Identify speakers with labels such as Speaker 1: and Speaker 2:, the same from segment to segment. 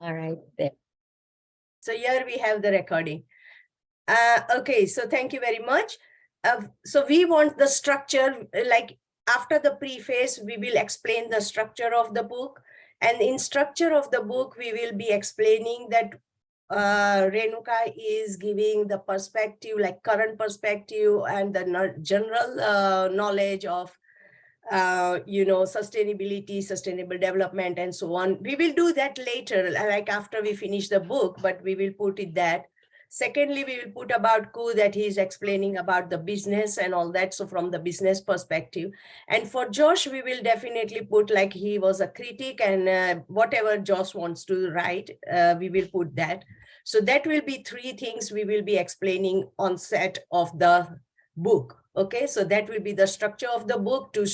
Speaker 1: All right, then.
Speaker 2: So here we have the recording. Okay, so thank you very much. So we want the structure, like after the preface, we will explain the structure of the book. And in structure of the book, we will be explaining that Renuka is giving the perspective, like current perspective and the general knowledge of sustainability, sustainable development, and so on. We will do that later, like after we finish the book, but we will put it that. Secondly, we will put about Ku, that he is explaining about the business and all that. So from the business perspective. And for Josh, we will definitely put like he was a critic, and whatever Josh wants to write, we will put that. So that will be three things we will be explaining on set of the book. Okay, so that will be the structure of the book to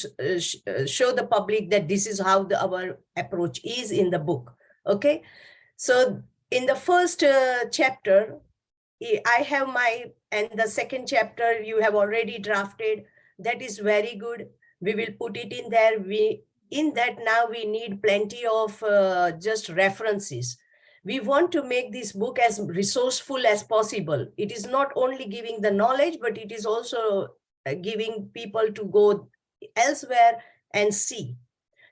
Speaker 2: show the public that this is how our approach is in the book. Okay, so in the first chapter, I have and the second chapter you have already drafted. That is very good. We will put it in there. In that now we need plenty of just references. We want to make this book as resourceful as possible. It is not only giving the knowledge, but it is also giving people to go elsewhere and see.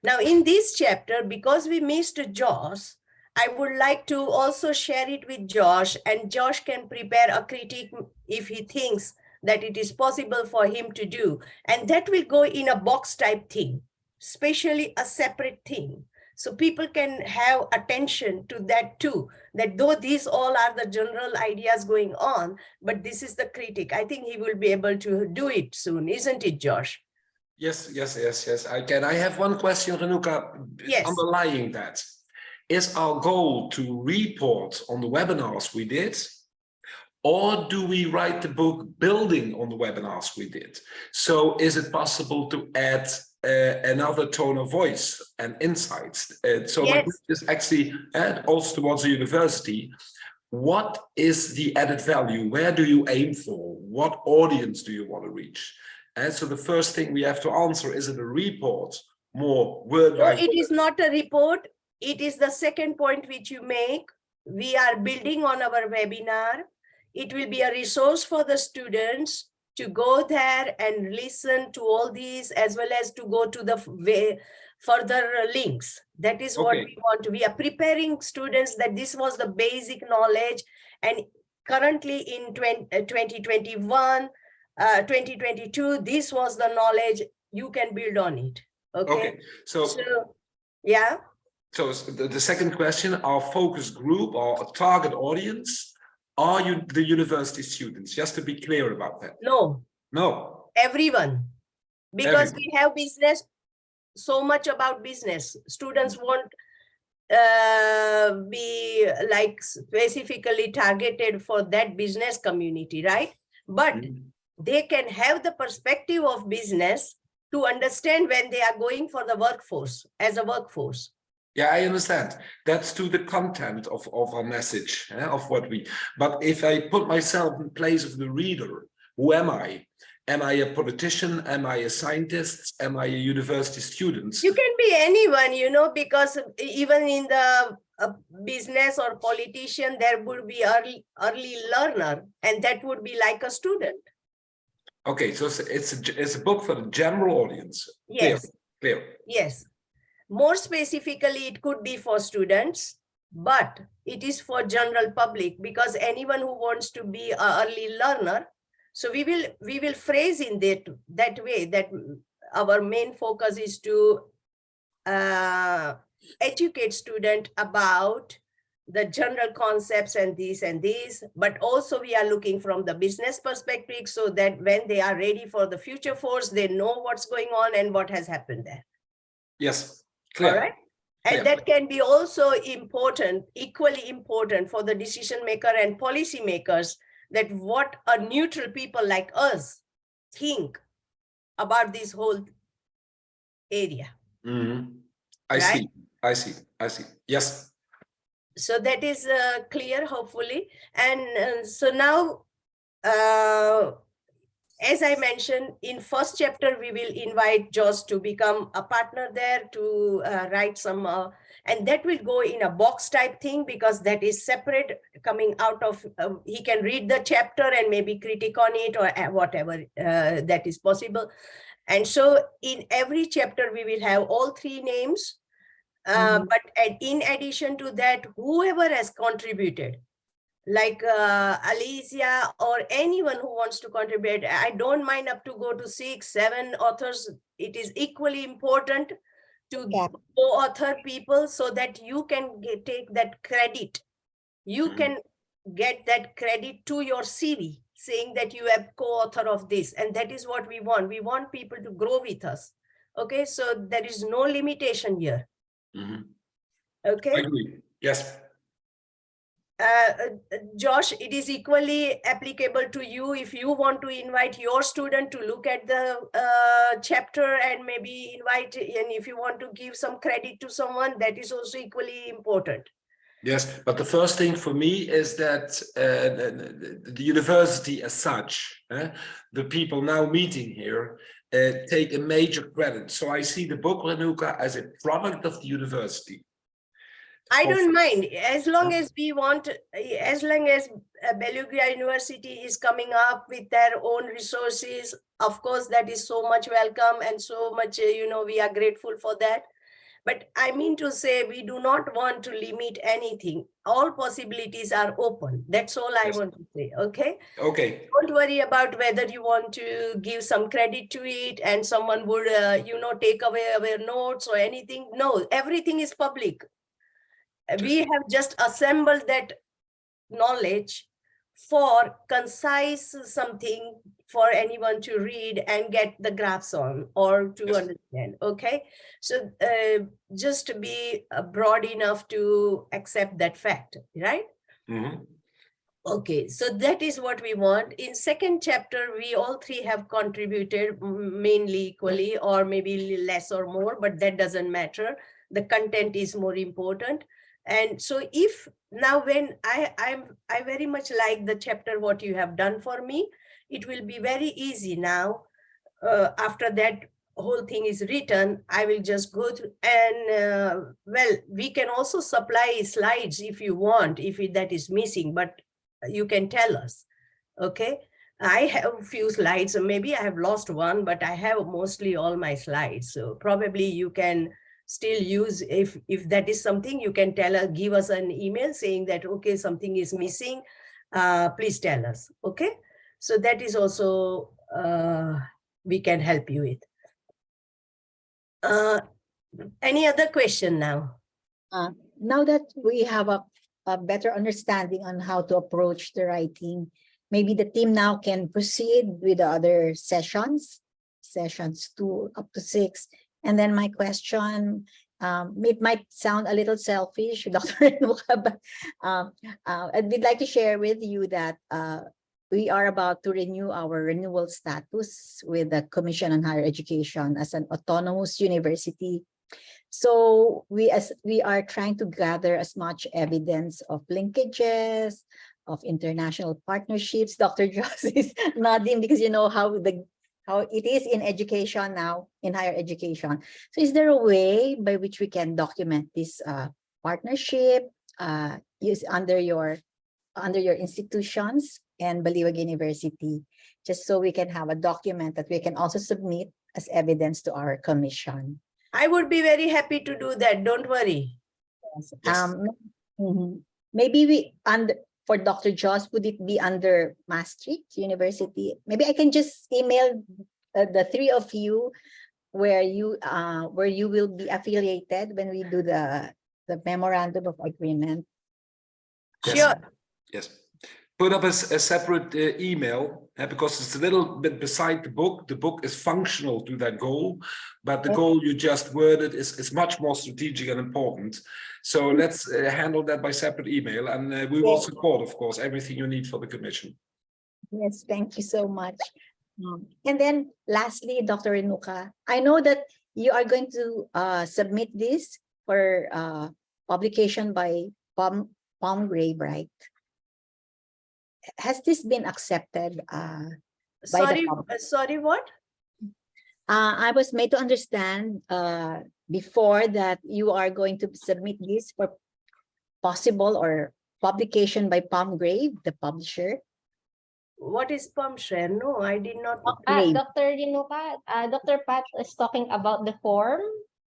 Speaker 2: Now in this chapter, because we missed Josh, I would like to also share it with Josh, and Josh can prepare a critique if he thinks that it is possible for him to do. And that will go in a box type thing, especially a separate thing. So people can have attention to that too, that though these all are the general ideas going on, but this is the critique. I think he will be able to do it soon, isn't it, Josh?
Speaker 3: Yes, I can. I have one question, Renuka,
Speaker 2: yes.
Speaker 3: Underlying that. Is our goal to report on the webinars we did, or do we write the book building on the webinars we did? So is it possible to add another tone of voice and insights? So
Speaker 2: yes.
Speaker 3: my question is actually also towards the university. What is the added value? Where do you aim for? What audience do you want to reach? And so the first thing we have to answer, is it a report, more word?
Speaker 2: No, it is not a report. It is the second point which you make. We are building on our webinar. It will be a resource for the students to go there and listen to all these, as well as to go to the further links. That is what we want. We are preparing students that this was the basic knowledge. And currently in 2021, 2022, this was the knowledge. You can build on it. Okay.
Speaker 3: So
Speaker 2: yeah.
Speaker 3: So the second question, our focus group or target audience, are you the university students? Just to be clear about that.
Speaker 2: No. Everyone. Because we have business, so much about business. Students won't be like specifically targeted for that business community, right? But they can have the perspective of business to understand when they are going for the workforce, as a workforce.
Speaker 3: Yeah, I understand. That's to the content of our message, of what we, but if I put myself in place of the reader, who am I? Am I a politician? Am I a scientist? Am I a university student?
Speaker 2: You can be anyone, because even in the business or politician, there would be early learner, and that would be like a student.
Speaker 3: Okay, so it's a book for the general audience.
Speaker 2: Yes.
Speaker 3: Clear.
Speaker 2: Yes. More specifically, it could be for students, but it is for general public, because anyone who wants to be an early learner. So we will phrase in that way that our main focus is to educate student about the general concepts and these, but also we are looking from the business perspective, so that when they are ready for the future force, they know what's going on and what has happened there.
Speaker 3: Yes. Clear.
Speaker 2: All right. And that can be also important, equally important for the decision maker and policy makers, that what a neutral people like us think about this whole area.
Speaker 3: I see. Yes.
Speaker 2: So that is clear, hopefully. And so now, as I mentioned, in first chapter, we will invite Josh to become a partner there to write some, and that will go in a box type thing, because that is separate coming out of, he can read the chapter and maybe critique on it or whatever that is possible. And so in every chapter, we will have all three names. But in addition to that, whoever has contributed, like Alicia or anyone who wants to contribute, I don't mind up to go to 6, 7 authors. It is equally important to co-author people so that you can take that credit. You can get that credit to your CV, saying that you have co-author of this. And that is what we want. We want people to grow with us. Okay, so there is no limitation here. Okay.
Speaker 3: I agree. Yes.
Speaker 2: Josh, it is equally applicable to you. If you want to invite your student to look at the chapter and maybe invite, and if you want to give some credit to someone, that is also equally important.
Speaker 3: Yes, but the first thing for me is that the university as such, the people now meeting here, take a major credit. So I see the book Renuka as a product of the university.
Speaker 2: I don't mind, as long as we want, as long as Baliuag University is coming up with their own resources. Of course, that is so much welcome and so much, we are grateful for that. But I mean to say, we do not want to limit anything. All possibilities are open. That's all I want to say, okay?
Speaker 3: Okay.
Speaker 2: Don't worry about whether you want to give some credit to it and someone would, take away our notes or anything. No, everything is public. We have just assembled that knowledge for concise something for anyone to read and get the graphs on or to understand. Okay, so just to be broad enough to accept that fact, right? Okay, so that is what we want. In second chapter, we all three have contributed mainly equally, or maybe less or more, but that doesn't matter. The content is more important. And so if now when I very much like the chapter, what you have done for me, it will be very easy now. After that whole thing is written, I will just go through and, well, we can also supply slides if you want, if that is missing, but you can tell us, okay? I have a few slides, so maybe I have lost one, but I have mostly all my slides. So probably you can still use, if that is something, you can tell us, give us an email saying that, okay, something is missing, please tell us, okay? So that is also, we can help you with. Any other question now?
Speaker 1: Now that we have a better understanding on how to approach the writing, maybe the team now can proceed with the other sessions 2 up to 6. And then my question, it might sound a little selfish, Dr. Renuka, but I'd like to share with you that we are about to renew our renewal status with the Commission on Higher Education as an autonomous university. So we are trying to gather as much evidence of linkages, of international partnerships. Dr. Joss is nodding because you know how it is in education now, in higher education. So is there a way by which we can document this partnership use under your institutions and Baliuag University, just so we can have a document that we can also submit as evidence to our commission?
Speaker 2: I would be very happy to do that. Don't worry.
Speaker 1: Yes. Maybe for Dr. Joss, would it be under Maastricht University? Maybe I can just email the 3 of you where you will be affiliated when we do the memorandum of agreement.
Speaker 2: Sure.
Speaker 3: Yes. Put up a separate email because it's a little bit beside the book. The book is functional to that goal, but the goal you just worded is much more strategic and important. So let's handle that by separate email, and we will support, of course, everything you need for the commission.
Speaker 1: Yes, thank you so much. And then lastly, Dr. Renuka, I know that you are going to submit this for publication by Palmgrave, right? Has this been accepted?
Speaker 2: Sorry, what?
Speaker 1: I was made to understand before that you are going to submit this for possible or publication by Palmgrave, the publisher.
Speaker 2: What is pump share? No, I did not.
Speaker 1: Grave.
Speaker 4: Dr. Renuka, Dr. Pat is talking about the form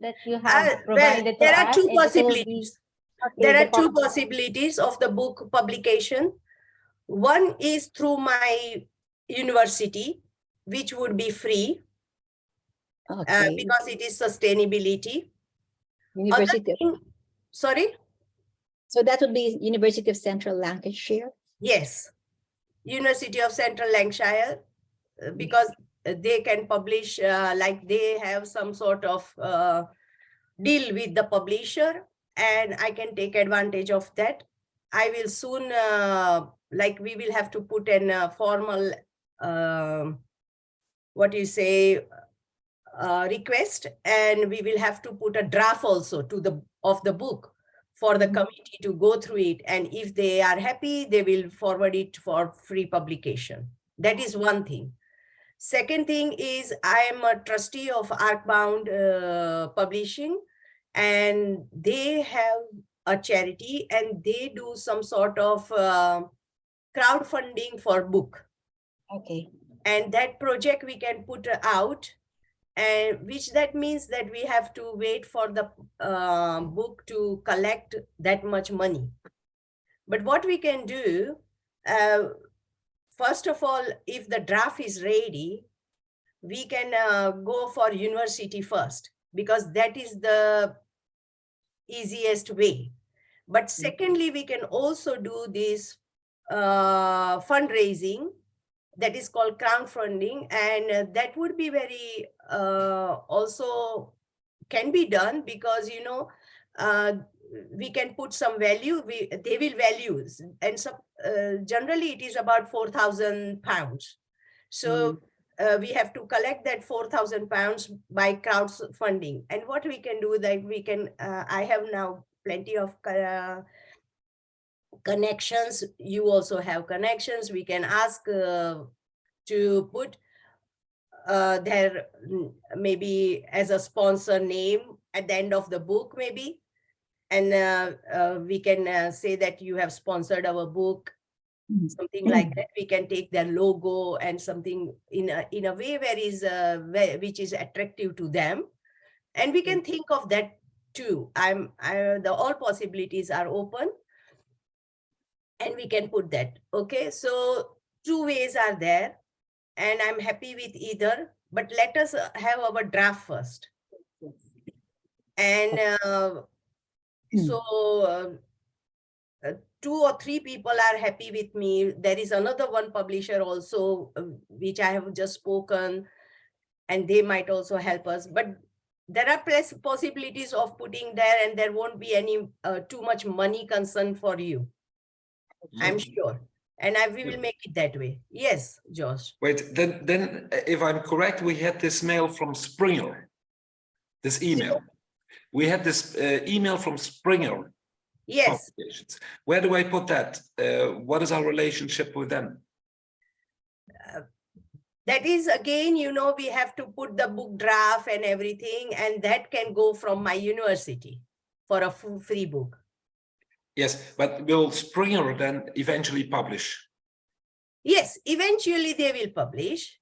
Speaker 4: that you
Speaker 2: Well,
Speaker 4: have provided to
Speaker 2: there are
Speaker 4: us.
Speaker 2: two
Speaker 4: and it will be-
Speaker 2: possibilities.
Speaker 4: Okay,
Speaker 2: There
Speaker 4: the
Speaker 2: are two
Speaker 4: pub-
Speaker 2: possibilities of the book publication. One is through my university, which would be free
Speaker 1: Okay.
Speaker 2: because it is sustainability.
Speaker 1: University.
Speaker 2: Sorry?
Speaker 1: So that would be University of Central Lancashire.
Speaker 2: Yes. University of Central Lancashire, because they can publish, like they have some sort of deal with the publisher, and I can take advantage of that. I will soon, like we will have to put in a formal, what you say, request, and we will have to put a draft also to the book for the committee to go through it. And if they are happy, they will forward it for free publication. That is one thing. Second thing is I am a trustee of Arcbound Publishing, and they have a charity and they do some sort of crowdfunding for book.
Speaker 1: Okay.
Speaker 2: And that project we can put out, and which that means that we have to wait for the book to collect that much money. But what we can do, first of all, if the draft is ready, we can go for university first, because that is the easiest way. But secondly, we can also do this fundraising that is called crowdfunding, and that would be very also can be done, because you know we can put some value, they will values, and some generally it is about £4,000. So we have to collect that £4,000 by crowdfunding. And what we can do, that we can I have now plenty of connections. You also have connections. We can ask to put their maybe as a sponsor name at the end of the book, maybe. And we can say that you have sponsored our book, something like that. We can take their logo and something in a way where is which is attractive to them, and we can think of that too. All possibilities are open, and we can put that. Okay, so two ways are there, and I'm happy with either, but let us have our draft first. And so 2 or 3 people are happy with me. There is another one publisher also, which I have just spoken, and they might also help us. But there are possibilities of putting there, and there won't be any too much money concern for you. I'm sure. And we will make it that way. Yes, Josh.
Speaker 3: Wait, then if I'm correct, we had this mail from Springer, this email. We had this email from Springer.
Speaker 2: Yes.
Speaker 3: Where do I put that? What is our relationship with them?
Speaker 2: That is, again, you know, we have to put the book draft and everything, and that can go from my university for a free book.
Speaker 3: Yes, but will Springer then eventually publish?
Speaker 2: Yes, eventually they will publish.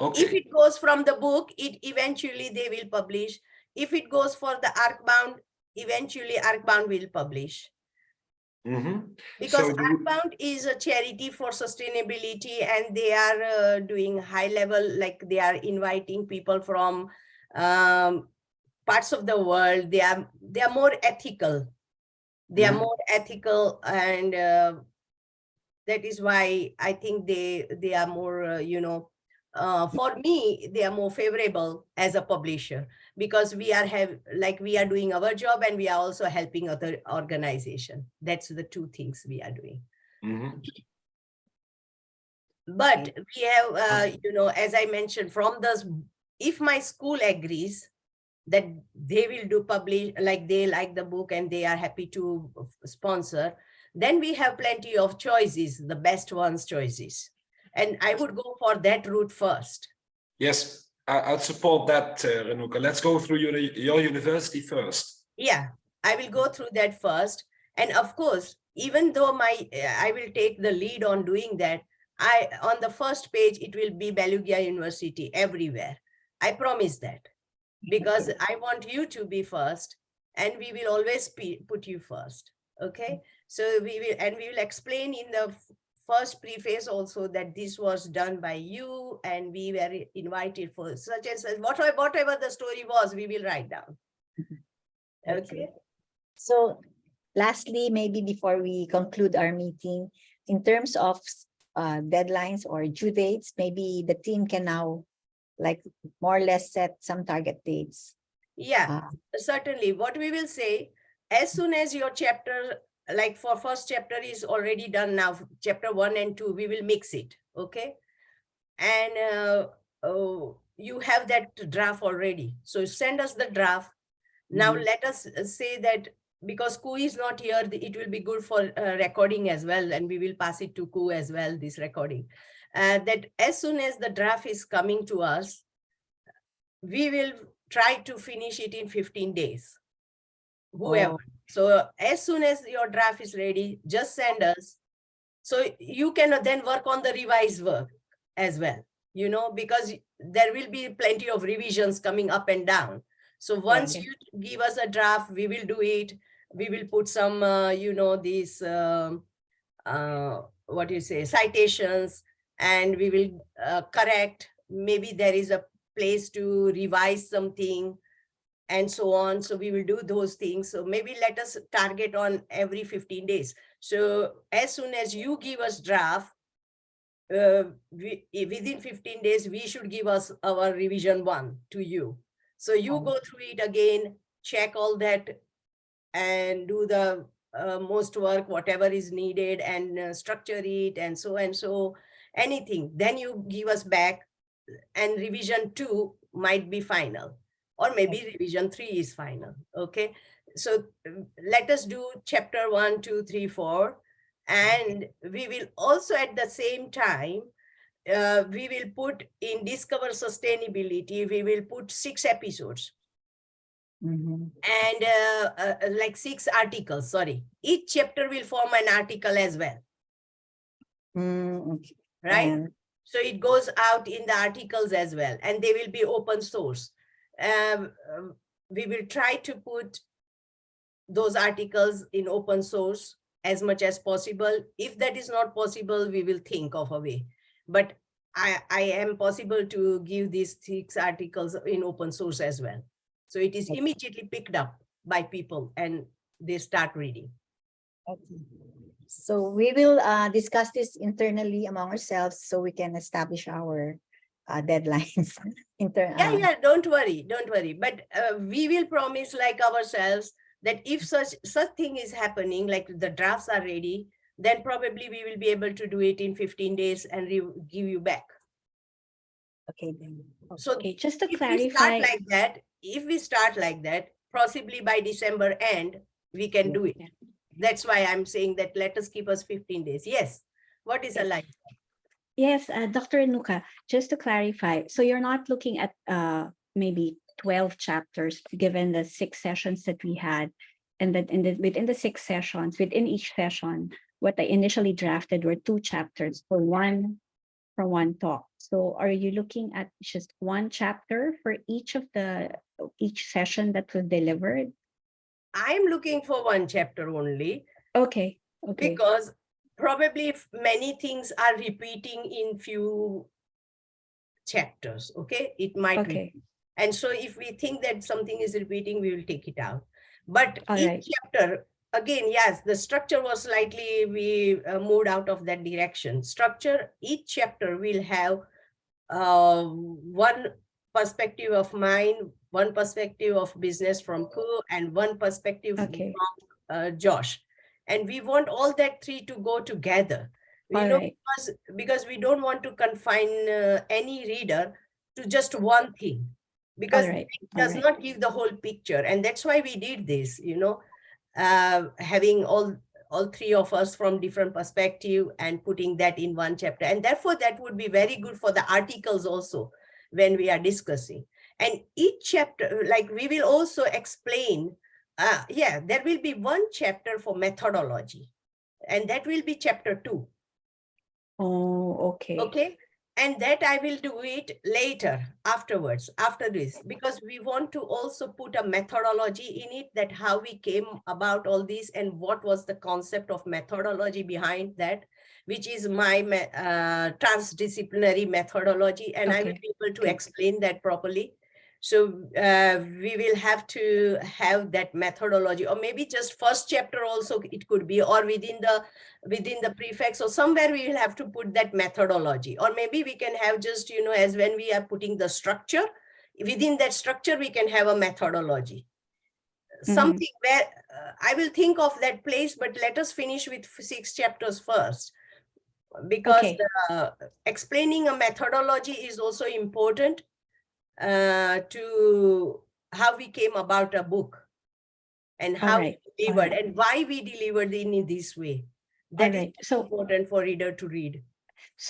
Speaker 3: Okay.
Speaker 2: If it goes from the book, eventually they will publish. If it goes for the Arcbound, eventually Arcbound will publish. Because
Speaker 3: So
Speaker 2: Arcbound is a charity for sustainability, and they are doing high level, like they are inviting people from parts of the world. They are more ethical. They are more ethical, and that is why I think they are more, you know, for me, they are more favorable as a publisher, because we are doing our job, and we are also helping other organizations. That's the two things we are doing. But we have, you know, as I mentioned, from this, if my school agrees that they will do publish, like they like the book and they are happy to sponsor, then we have plenty of choices, the best ones choices. And I would go for that route first.
Speaker 3: yes, I'd support that, Renuka. Let's go through your university first.
Speaker 2: Yeah, I will go through that first. And of course, even though I will take the lead on doing that, on the first page, it will be Baliuag University everywhere. I promise that, because I want you to be first, and we will always put you first. Okay, so we will explain in the first preface also that this was done by you, and we were invited for such and such, whatever the story was, we will write down. Okay.
Speaker 1: So lastly, maybe before we conclude our meeting, in terms of deadlines or due dates, maybe the team can now like more or less set some target dates.
Speaker 2: Yeah, certainly. What we will say, as soon as your chapter, like for first chapter is already done now, chapter 1 and 2, we will mix it. Okay. And you have that draft already. So send us the draft. Now let us say that, because Ku is not here, it will be good for recording as well, and we will pass it to Ku as well, this recording. That as soon as the draft is coming to us, we will try to finish it in 15 days, whoever. So as soon as your draft is ready, just send us. So you can then work on the revised work as well, because there will be plenty of revisions coming up and down. So once you give us a draft, we will do it. We will put some, these, citations, and we will correct. Maybe there is a place to revise something and so on. So we will do those things. So maybe let us target on every 15 days. So as soon as you give us draft, within 15 days, we should give us our revision 1 to you. So you go through it again, check all that, and do the most work, whatever is needed, and structure it, and so, anything. Then you give us back, and revision 2 might be final, or maybe revision 3 is final. Okay. So let us do chapter 1, 2, 3, 4. And we will also at the same time, we will put in Discover Sustainability, we will put 6 episodes. And like 6 articles, sorry. Each chapter will form an article as well. Right? So it goes out in the articles as well, and they will be open source. We will try to put those articles in open source as much as possible. If that is not possible, we will think of a way. But I am possible to give these 6 articles in open source as well. So it is immediately picked up by people and they start reading.
Speaker 1: So we will discuss this internally among ourselves so we can establish our deadlines.
Speaker 2: Yeah, don't worry. But we will promise like ourselves that if such thing is happening, like the drafts are ready, then probably we will be able to do it in 15 days and give you back.
Speaker 1: Okay, then.
Speaker 2: So
Speaker 4: just to
Speaker 2: if
Speaker 4: clarify,
Speaker 2: if we start like that, possibly by December end, we can do it. That's why I'm saying that let us keep us 15 days. Yes. What is a line?
Speaker 4: yes, Dr. Renuka, just to clarify, so you're not looking at maybe 12 chapters given the 6 sessions that we had, and that within the 6 sessions, within each session, what I initially drafted were 2 chapters for one talk. So are you looking at just 1 chapter for each session that was delivered?
Speaker 2: I'm looking for 1 chapter only.
Speaker 4: Okay.
Speaker 2: Because probably many things are repeating in few chapters. Okay, it might be. And so if we think that something is repeating, we will take it out. But each chapter, again, yes, the structure was slightly, we moved out of that direction. Structure, each chapter will have 1 perspective of mine, 1 perspective of business from Ku, and 1 perspective from Josh. And we want all that 3 to go together. Because we don't want to confine any reader to just one thing, because it does not give the whole picture. And that's why we did this, having all 3 of us from different perspective and putting that in 1 chapter. And therefore that would be very good for the articles also, when we are discussing. And each chapter, like we will also explain, there will be one chapter for methodology, and that will be chapter 2.
Speaker 4: Oh, okay.
Speaker 2: Okay. And that I will do it later, afterwards, after this, because we want to also put a methodology in it, that how we came about all this and what was the concept of methodology behind that, which is my transdisciplinary methodology. And I will
Speaker 4: Okay.
Speaker 2: be able to
Speaker 4: Okay.
Speaker 2: explain that properly. So we will have to have that methodology, or maybe just first chapter also it could be, or within the prefix or somewhere we will have to put that methodology. Or maybe we can have just, as when we are putting the structure, within that structure we can have a methodology. Something where I will think of that place, but let us finish with 6 chapters first, because
Speaker 4: Okay.
Speaker 2: explaining a methodology is also important to how we came about a book, and how
Speaker 4: Alright,
Speaker 2: we delivered,
Speaker 4: alright.
Speaker 2: and why we delivered in this way. That is
Speaker 4: Alright. So
Speaker 2: important for reader to read.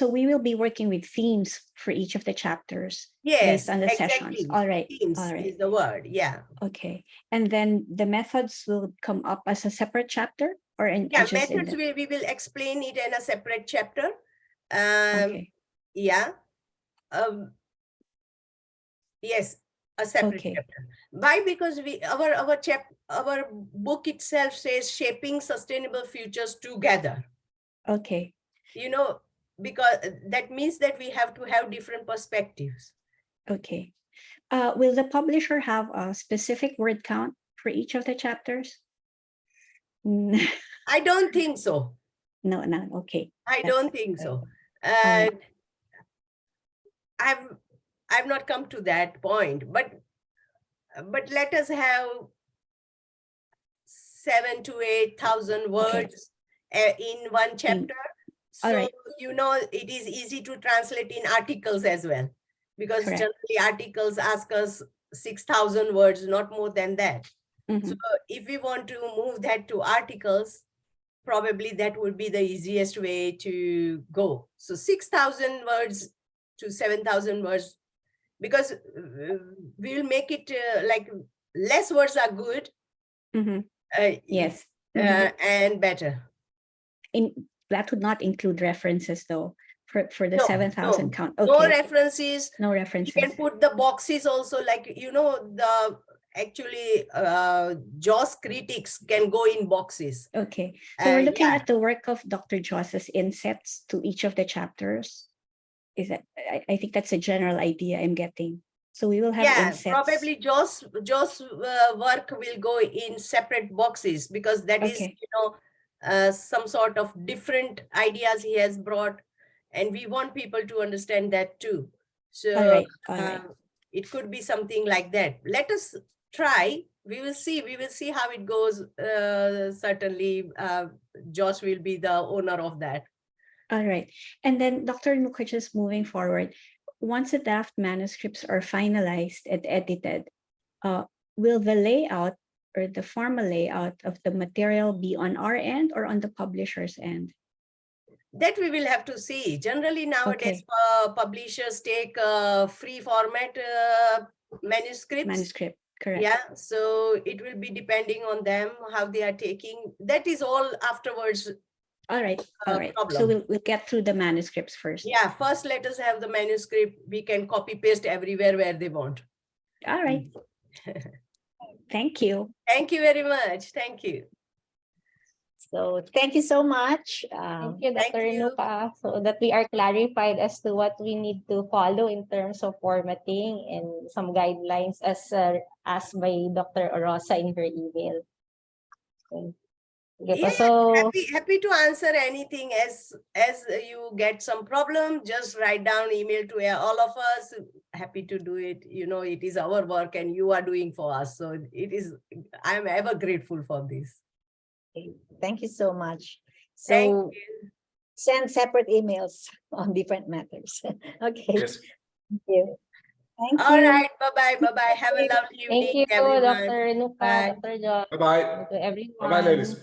Speaker 4: we will be working with themes for each of the chapters
Speaker 2: Yes,
Speaker 4: based on the sessions.
Speaker 2: exactly.
Speaker 4: All right.
Speaker 2: Themes
Speaker 4: All right.
Speaker 2: is the word. Yeah.
Speaker 4: Okay. And then the methods will come up as a separate chapter, or in
Speaker 2: Yeah,
Speaker 4: just in
Speaker 2: methods
Speaker 4: the,
Speaker 2: we will explain it in a separate chapter.
Speaker 4: okay.
Speaker 2: Yeah. Yes, a separate
Speaker 4: Okay.
Speaker 2: chapter. Why? Because our book itself says shaping sustainable futures together.
Speaker 4: Okay.
Speaker 2: Because that means that we have to have different perspectives.
Speaker 4: Okay. Will the publisher have a specific word count for each of the chapters? No,
Speaker 2: I don't think so.
Speaker 4: no. Okay.
Speaker 2: I
Speaker 4: That's
Speaker 2: don't think so.
Speaker 4: right.
Speaker 2: I've not come to that point, but let us have 7,000 to 8,000 words in one chapter.
Speaker 4: All
Speaker 2: So,
Speaker 4: right.
Speaker 2: it is easy to translate in articles as well, because
Speaker 4: Correct.
Speaker 2: generally articles ask us 6,000 words, not more than that. So if we want to move that to articles, probably that would be the easiest way to go. So 6,000 words to 7,000 words, because we will make it like less words are good.
Speaker 4: Yes.
Speaker 2: And better.
Speaker 4: That would not include references though, for the
Speaker 2: No,
Speaker 4: 7,000 count.
Speaker 2: No
Speaker 4: Okay.
Speaker 2: references.
Speaker 4: No
Speaker 2: You
Speaker 4: references.
Speaker 2: can put the boxes also, like, actually Joss critics can go in boxes.
Speaker 4: Okay. So we're looking
Speaker 2: Yeah.
Speaker 4: at the work of Dr. Joss's insets to each of the chapters. Is that, I think that's a general idea I'm getting. So we will have insets.
Speaker 2: Probably Joss work will go in separate boxes, because that is, some sort of different ideas he has brought, and we want people to understand that too. So
Speaker 4: All right.
Speaker 2: it could be something like that. Let us try. We will see how it goes. Certainly Joss will be the owner of that.
Speaker 4: All right. And then Dr. Renuka, just moving forward, once the draft manuscripts are finalized and edited, will the layout or the formal layout of the material be on our end or on the publisher's end?
Speaker 2: That we will have to see. Generally nowadays, publishers take free format manuscripts.
Speaker 4: Manuscript, correct.
Speaker 2: Yeah, so it will be depending on them how they are taking. That is all afterwards.
Speaker 4: All right.
Speaker 2: Problem.
Speaker 4: So we'll get through the manuscripts first.
Speaker 2: Yeah, first let us have the manuscript. We can copy paste everywhere where they want.
Speaker 4: All right. Thank you.
Speaker 2: Thank you very much. Thank you.
Speaker 1: So thank you so much.
Speaker 5: Thank you,
Speaker 2: thank
Speaker 5: Dr.
Speaker 2: you.
Speaker 5: Renuka, so that we are clarified as to what we need to follow in terms of formatting and some guidelines as asked by Dr. Orosa in her email.
Speaker 2: Yeah,
Speaker 5: so
Speaker 2: happy to answer anything as you get some problem. Just write down email to all of us. Happy to do it. It is our work and you are doing for us. So it is. I'm ever grateful for this.
Speaker 1: Okay, thank you so much.
Speaker 2: Thank
Speaker 1: So
Speaker 2: you.
Speaker 1: send separate emails on different matters. Okay.
Speaker 3: Yes.
Speaker 1: Thank you. Thank
Speaker 2: All
Speaker 1: you.
Speaker 2: right. Bye-bye. Bye-bye. Have a lovely
Speaker 5: thank
Speaker 2: evening,
Speaker 5: you,
Speaker 2: everyone.
Speaker 5: Dr. Renuka,
Speaker 2: Bye.
Speaker 5: Dr. John,
Speaker 3: Bye-bye.
Speaker 5: to everyone.
Speaker 3: Bye-bye, ladies.